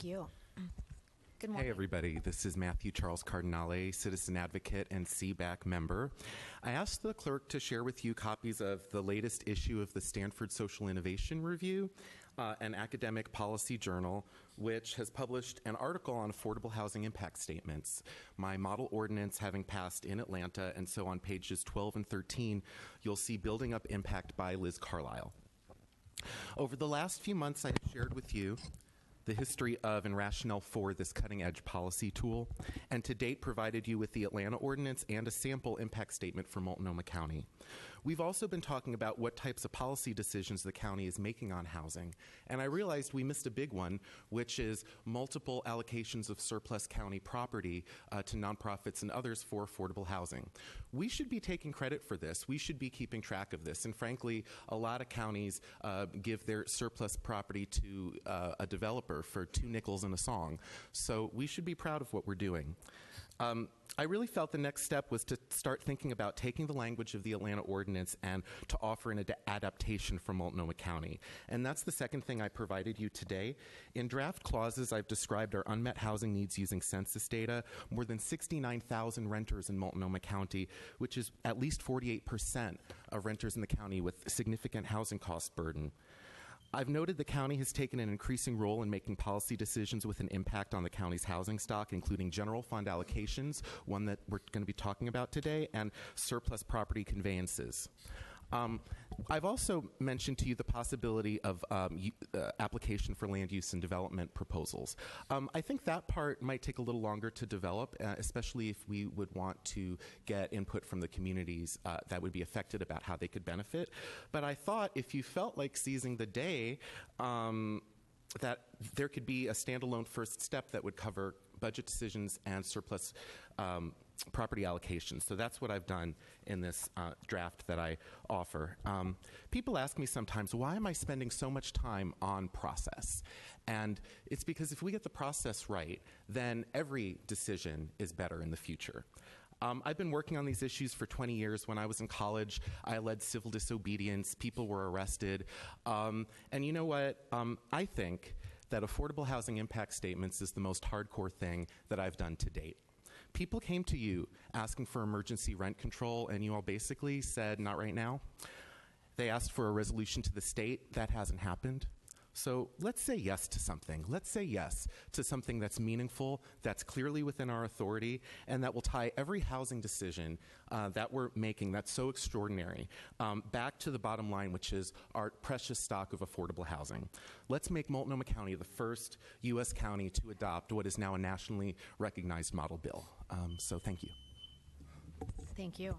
Thank you. Good morning. Hey everybody, this is Matthew Charles Cardinale, citizen advocate and CBAC member. I asked the clerk to share with you copies of the latest issue of the Stanford Social Innovation Review, an academic policy journal, which has published an article on affordable housing impact statements. My model ordinance having passed in Atlanta, and so on pages 12 and 13, you'll see Building Up Impact by Liz Carlisle. Over the last few months, I have shared with you the history of and rationale for this cutting-edge policy tool, and to date provided you with the Atlanta Ordinance and a sample impact statement for Multnomah County. We've also been talking about what types of policy decisions the county is making on housing, and I realized we missed a big one, which is multiple allocations of surplus county property to nonprofits and others for affordable housing. We should be taking credit for this. We should be keeping track of this, and frankly, a lot of counties give their surplus property to a developer for 2 nickels and a song. So we should be proud of what we're doing. I really felt the next step was to start thinking about taking the language of the Atlanta Ordinance and to offer an adaptation for Multnomah County. And that's the second thing I provided you today. In draft clauses, I've described our unmet housing needs using census data. More than 69,000 renters in Multnomah County, which is at least 48% of renters in the county with significant housing cost burden. I've noted the county has taken an increasing role in making policy decisions with an impact on the county's housing stock, including general fund allocations, one that we're going to be talking about today, and surplus property conveyances. I've also mentioned to you the possibility of application for land use and development proposals. I think that part might take a little longer to develop, especially if we would want to get input from the communities that would be affected about how they could benefit. But I thought if you felt like seizing the day, that there could be a standalone first step that would cover budget decisions and surplus property allocations. So that's what I've done in this draft that I offer. People ask me sometimes, why am I spending so much time on process? And it's because if we get the process right, then every decision is better in the future. I've been working on these issues for 20 years. When I was in college, I led civil disobedience. People were arrested. And you know what? I think that affordable housing impact statements is the most hardcore thing that I've done to date. People came to you asking for emergency rent control, and you all basically said, not right now. They asked for a resolution to the state. That hasn't happened. So let's say yes to something. Let's say yes to something that's meaningful, that's clearly within our authority, and that will tie every housing decision that we're making that's so extraordinary back to the bottom line, which is our precious stock of affordable housing. Let's make Multnomah County the first U.S. county to adopt what is now a nationally recognized model bill. So thank you. Thank you.